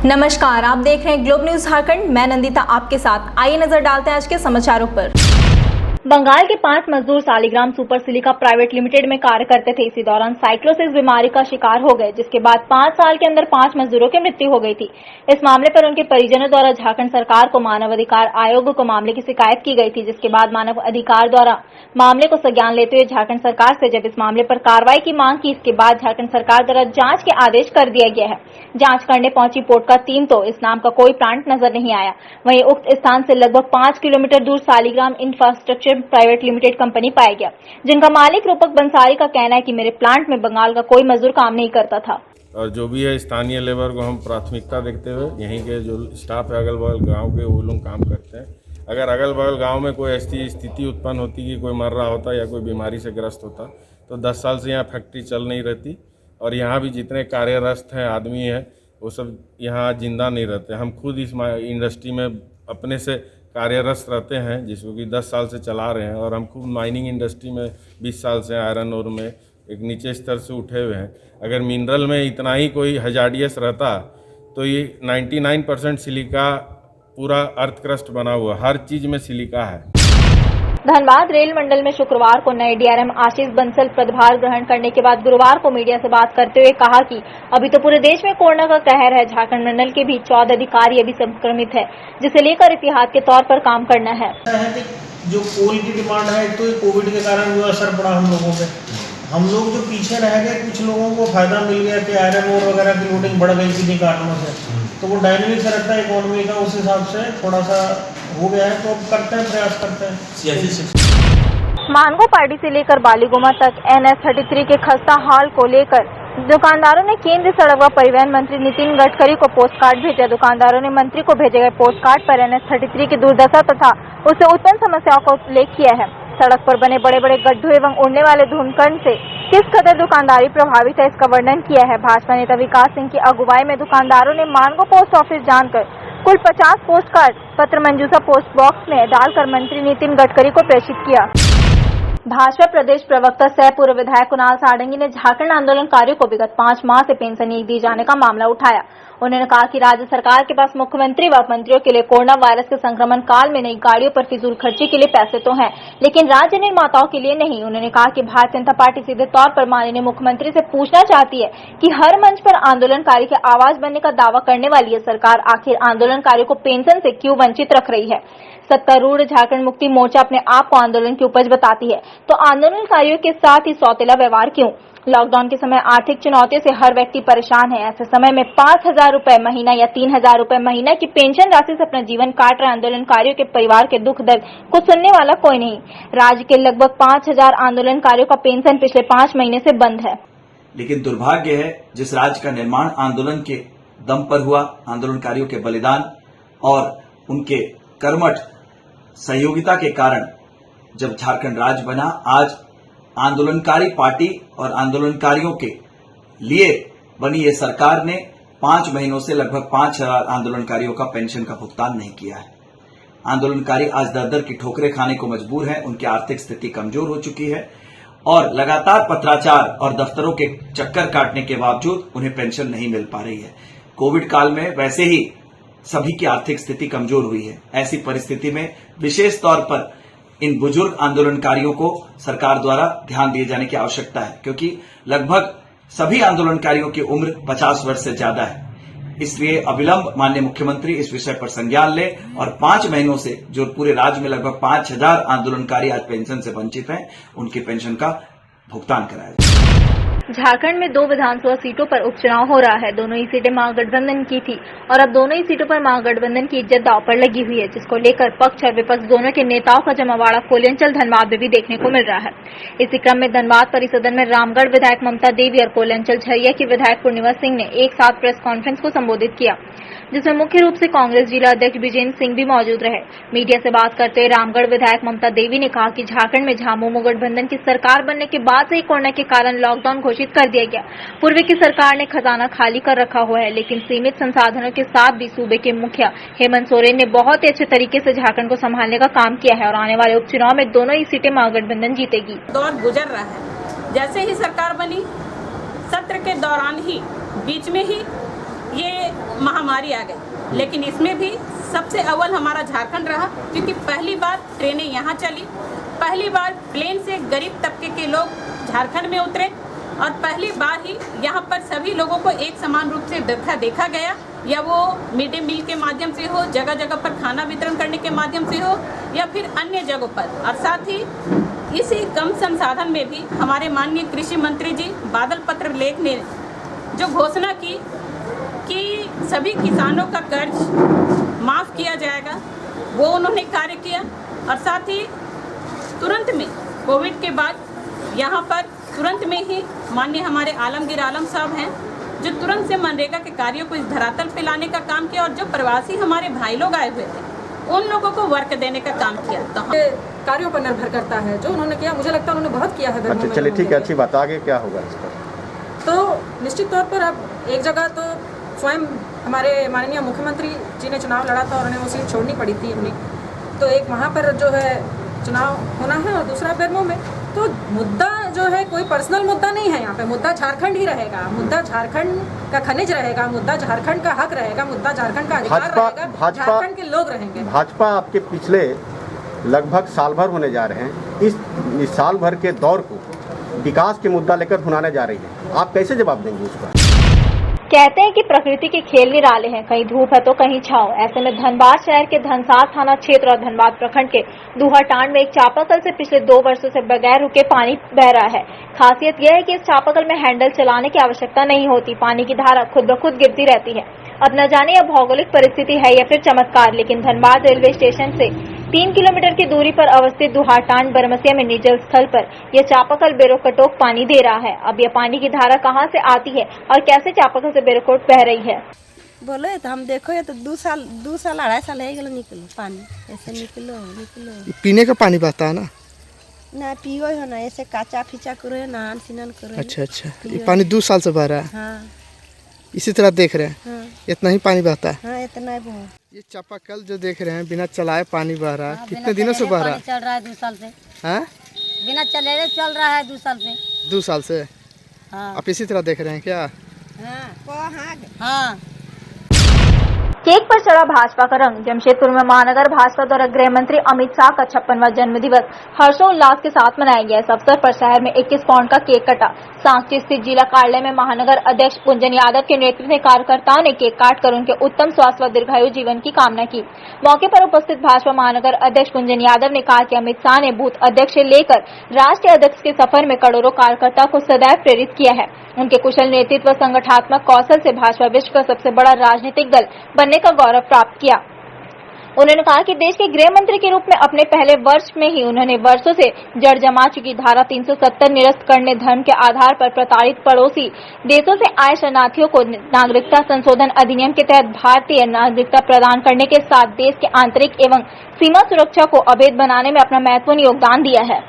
नमस्कार, आप देख रहे हैं ग्लोब न्यूज झारखंड। मैं नंदिता आपके साथ। आइए नजर डालते हैं आज के समाचारों पर। बंगाल के 5 मजदूर Saligram super silica private limited में कार्य करते थे। इसी दौरान साइक्लोसिस बीमारी का शिकार हो गए, जिसके बाद 5 साल के अंदर 5 मजदूरों की मृत्यु हो गई थी। इस मामले पर उनके परिजनों द्वारा झारखंड सरकार को मानव अधिकार आयोग को मामले की शिकायत की गई थी, जिसके बाद मानव अधिकार द्वारा मामले को संज्ञान लेते हुए झारखंड सरकार से जब इस मामले पर कार्रवाई की मांग की, इसके बाद झारखंड सरकार द्वारा जांच के आदेश कर दिया गया है। जांच करने पहुंची पोटका टीम तो इस नाम का कोई प्लांट नजर नहीं आया। वहीं उक्त स्थान से लगभग 5 किलोमीटर दूर Saligram infrastructure private limited company पाया गया, जिनका मालिक रूपक बंसारी का कहना है कि मेरे प्लांट में बंगाल का कोई मजदूर काम नहीं करता था। और जो भी है स्थानीय लेबर को हम प्राथमिकता देखते हुए यहीं के जो स्टाफ है अगल बगल गांव के, वो लोग काम करते हैं। अगर अगल बगल गांव में कोई ऐसी स्थिति उत्पन्न होती कि कोई मर रहा होता या कोई बीमारी से ग्रस्त होता तो 10 साल से यहाँ फैक्ट्री चल नहीं रहती। और यहाँ भी जितने कार्यरत हैं आदमी हैं वो सब यहाँ जिंदा नहीं रहते। हम खुद इस इंडस्ट्री में अपने से कार्यरत रहते हैं, जिसको कि 10 साल से चला रहे हैं। और हम खुद माइनिंग इंडस्ट्री में 20 साल से आयरन ओर में एक नीचे स्तर से उठे हुए हैं। अगर मिनरल में इतना ही कोई हजार्डियस रहता तो ये 99% सिलिका पूरा अर्थ क्रस्ट बना हुआ, हर चीज में सिलिका है। धनबाद रेल मंडल में शुक्रवार को नए डीआरएम आशीष बंसल पदभार ग्रहण करने के बाद गुरुवार को मीडिया से बात करते हुए कहा कि अभी तो पूरे देश में कोरोना का कहर है। झारखंड मंडल के भी 14 अधिकारी अभी संक्रमित है, जिसे लेकर एहतियात के तौर पर काम करना है। जो कोल की डिमांड है तो ये कोविड के कारण जो असर पड़ा हम लोगों पे, हम लोग जो पीछे रह गए, कुछ लोगों को फायदा मिल गया कि आयरन ओर वगैरह की लोडिंग बढ़ गई किन्हीं कारणों से, तो वो डायनेमिक रहता है इकोनॉमी का, उस हिसाब से थोड़ा सा हो गया है। तो अब करते हैं, प्रयास करते हैं। मानगो पार्टी से लेकर बालीगुमा तक NH-33 के खस्ता हाल को लेकर दुकानदारों ने केंद्रीय सड़क व परिवहन मंत्री नितिन गडकरी को पोस्ट कार्ड भेजा। दुकानदारों ने मंत्री को भेजे गए पोस्ट कार्ड पर NH-33 की दुर्दशा तथा उससे उत्पन्न समस्याओं का उल्लेख किया है। सड़क पर बने बड़े बड़े गड्ढों एवं उड़ने वाले धूमकण से किस कदर दुकानदारी प्रभावित है, इसका वर्णन किया है। भाजपा नेता विकास सिंह की अगुवाई में दुकानदारों ने मानगो पोस्ट ऑफिस जानकर कुल 50 पोस्ट कार्ड पत्र मंजूसा पोस्ट बॉक्स में डालकर मंत्री नितिन गडकरी को प्रेषित किया। भाजपा प्रदेश प्रवक्ता सह पूर्व विधायक कुणाल सारंगी ने झारखंड आंदोलनकारियों को विगत 5 माह से पेंशन नहीं दी जाने का मामला उठाया। उन्होंने कहा कि राज्य सरकार के पास मुख्यमंत्री व मंत्रियों के लिए कोरोना वायरस के संक्रमण काल में नई गाड़ियों पर फिजूल खर्ची के लिए पैसे तो हैं, लेकिन राज्य निर्माताओं के लिए नहीं। उन्होंने कहा कि भारतीय जनता पार्टी सीधे तौर पर माननीय मुख्यमंत्री से पूछना चाहती है कि हर मंच पर आंदोलनकारी की आवाज बनने का दावा करने वाली है सरकार आखिर आंदोलनकारियों को पेंशन से क्यों वंचित रख रही है। सत्तारूढ़ झारखंड मुक्ति मोर्चा अपने आप को आंदोलन की उपज बताती है, तो आंदोलनकारियों के साथ ही सौतेला व्यवहार क्यों। लॉकडाउन के समय आर्थिक चुनौतियों से हर व्यक्ति परेशान है। ऐसे समय में 5,000 रुपए महीना या 3,000 रुपए महीना की पेंशन राशि से अपना जीवन काट रहे आंदोलनकारियों के परिवार के दुख दर्द को सुनने वाला कोई नहीं। राज्य के लगभग 5,000 आंदोलनकारियों का पेंशन पिछले 5 महीने से बंद है। लेकिन दुर्भाग्य है, जिस राज्य का निर्माण आंदोलन के दम पर हुआ, आंदोलनकारियों के बलिदान और उनके कर्मठ सहयोगिता के कारण जब झारखंड राज्य बना, आज आंदोलनकारी पार्टी और आंदोलनकारियों के लिए बनी ये सरकार ने 5 महीनों से लगभग 5,000 आंदोलनकारियों का पेंशन का भुगतान नहीं किया है। आंदोलनकारी आज दर-दर की ठोकरें खाने को मजबूर हैं, उनकी आर्थिक स्थिति कमजोर हो चुकी है और लगातार पत्राचार और दफ्तरों के चक्कर काटने के बावजूद उन्हें पेंशन नहीं मिल पा रही है। कोविड काल में वैसे ही सभी की आर्थिक स्थिति कमजोर हुई है। ऐसी परिस्थिति में विशेष तौर पर इन बुजुर्ग आंदोलनकारियों को सरकार द्वारा ध्यान दिए जाने की आवश्यकता है, क्योंकि लगभग सभी आंदोलनकारियों की उम्र 50 वर्ष से ज्यादा है। इसलिए अविलंब माननीय मुख्यमंत्री इस विषय पर संज्ञान ले और 5 महीनों से जो पूरे राज्य में लगभग 5,000 आंदोलनकारी आज पेंशन से वंचित हैं, उनकी पेंशन का भुगतान कराया जाए। झारखंड में 2 विधानसभा सीटों पर उपचुनाव हो रहा है। दोनों ही सीटें महागठबंधन की थी और अब दोनों ही सीटों पर महागठबंधन की इज्जत दांव पर लगी हुई है, जिसको लेकर पक्ष और विपक्ष दोनों के नेताओं का जमावाड़ा कोलियंचल धनबाद में भी देखने को मिल रहा है। इसी क्रम में धनबाद परिसदन में रामगढ़ विधायक ममता देवी और कोलियंचल झरिया की विधायक पूर्णिमा सिंह ने एक साथ प्रेस कॉन्फ्रेंस को संबोधित किया, जिसमें मुख्य रूप से कांग्रेस जिला अध्यक्ष विजेंद्र सिंह भी मौजूद रहे। मीडिया से बात करते हुए रामगढ़ विधायक ममता देवी ने कहा कि झारखंड में झामुमो गठबंधन की सरकार बनने के बाद से ही कोरोना के कारण लॉकडाउन घोषित कर दिया गया। पूर्व की सरकार ने खजाना खाली कर रखा हुआ है, लेकिन सीमित संसाधनों के साथ भी सूबे के मुखिया हेमंत सोरेन ने बहुत ही अच्छे तरीके से झारखंड को संभालने का काम किया है और आने वाले उपचुनाव में दोनों ही सीटें महागठबंधन जीतेगी। दौर गुजर रहा है। जैसे ही सरकार बनी, सत्र के दौरान ही बीच में ही ये महामारी आ गई, लेकिन इसमें भी सबसे अव्वल हमारा झारखंड रहा, क्योंकि पहली बार ट्रेनें यहाँ चली, पहली बार प्लेन से गरीब तबके के लोग झारखंड में उतरे और पहली बार ही यहाँ पर सभी लोगों को एक समान रूप से देखा गया, या वो मिड डे मील के माध्यम से हो, जगह जगह पर खाना वितरण करने के माध्यम से हो, या फिर अन्य जगहों पर। और साथ ही इसी कम संसाधन में भी हमारे माननीय कृषि मंत्री जी बादल पत्रलेख ने जो घोषणा की कि सभी किसानों का कर्ज माफ़ किया जाएगा, वो उन्होंने कार्य किया। और साथ ही तुरंत में कोविड के बाद यहाँ पर तुरंत में ही माननीय हमारे आलमगीर आलम साहब हैं, जो तुरंत से मनरेगा के कार्यों को इस धरातल पे लाने का काम किया, और जो प्रवासी हमारे भाई लोग आए हुए थे उन लोगों को वर्क देने का काम किया। तो कार्यों पर निर्भर करता है जो उन्होंने किया, मुझे लगता है उन्होंने बहुत किया है। अच्छा चलिए ठीक है, अच्छी बात। आगे क्या होगा इस पर? तो निश्चित तौर पर अब एक जगह तो स्वयं हमारे माननीय मुख्यमंत्री जी ने चुनाव लड़ा था और उन्हें वो सीट छोड़नी पड़ी थी अपनी, तो एक वहाँ पर जो है चुनाव होना है और दूसरा बेरमो में। तो मुद्दा जो है कोई पर्सनल मुद्दा नहीं है, यहाँ पे मुद्दा झारखंड ही रहेगा, मुद्दा झारखंड का खनिज रहेगा, मुद्दा झारखंड का हक रहेगा, मुद्दा झारखंड का अधिकार रहेगा, झारखंड के लोग रहेंगे। भाजपा आपके पिछले लगभग साल भर होने जा रहे हैं, इस साल भर के दौर को विकास के मुद्दा लेकर भुनाने जा रही है, आप कैसे जवाब देंगे उसका? कहते हैं कि प्रकृति के खेल निराले हैं, कहीं धूप है तो कहीं छांव। ऐसे में धनबाद शहर के धनसार थाना क्षेत्र और धनबाद प्रखंड के दुहाटांड में एक चापाकल से पिछले 2 वर्षों से बगैर रुके पानी बह रहा है। खासियत यह है कि इस चापाकल में हैंडल चलाने की आवश्यकता नहीं होती, पानी की धारा खुद ब खुद गिरती रहती है। अब न जाने यह भौगोलिक परिस्थिति है या फिर चमत्कार, लेकिन धनबाद रेलवे स्टेशन से 3 किलोमीटर की दूरी पर अवस्थित दुहाटांड बरमसिया में निर्जल स्थल पर यह चापाकल बेरोकटोक पानी दे रहा है। अब यह पानी की धारा कहां से आती है और कैसे चापाकल से बेरोकोट बह रही है? बोले तो हम देखो ये तो 2 साल 2.5 साल निकलो पानी ऐसे निकलो। पीने का पानी बहता है ना पियो है ना, ऐसे काचा फीचा करो नहान स्नान करो। अच्छा, ये पानी 2 साल से बह रहा है। हाँ। इसी तरह देख रहे हैं। हाँ। इतना ही पानी बहता है। हाँ, इतना ही बहुत। ये चापाकल जो देख रहे हैं बिना चलाए पानी बह रहा है, कितने दिनों से बह रहा है? चल रहा है 2 साल से। हाँ? बिना चले चल रहा है 2 साल से। 2 साल से? हाँ। आप इसी तरह देख रहे हैं क्या? हाँ। केक पर चढ़ा भाजपा का रंग। जमशेदपुर में महानगर भाजपा द्वारा गृह मंत्री अमित शाह का 56वां जन्मदिवस हर्षोल्लास के साथ मनाया गया। इस अवसर पर शहर में 21 पाउंड का केक कटा। सांची स्थित जिला कार्यालय में महानगर अध्यक्ष कुंजन यादव के नेतृत्व में कार्यकर्ताओं ने केक काटकर उनके उत्तम स्वास्थ्य व दीर्घायु जीवन की कामना की। मौके पर उपस्थित भाजपा महानगर अध्यक्ष कुंजन यादव ने कहा कि अमित शाह ने बूथ अध्यक्ष से लेकर राष्ट्रीय अध्यक्ष के सफर में करोड़ों कार्यकर्ताओं को सदैव प्रेरित किया है। उनके कुशल नेतृत्व व संगठनात्मक कौशल से भाजपा विश्व का सबसे बड़ा राजनीतिक दल बनने का गौरव प्राप्त किया। उन्होंने कहा कि देश के गृह मंत्री के रूप में अपने पहले वर्ष में ही उन्होंने वर्षों से जड़ जमा चुकी धारा 370 निरस्त करने, धर्म के आधार पर प्रताड़ित पड़ोसी देशों से आए शरणार्थियों को नागरिकता संशोधन अधिनियम के तहत भारतीय नागरिकता प्रदान करने के साथ देश के आंतरिक एवं सीमा सुरक्षा को अभेद बनाने में अपना महत्वपूर्ण योगदान दिया है।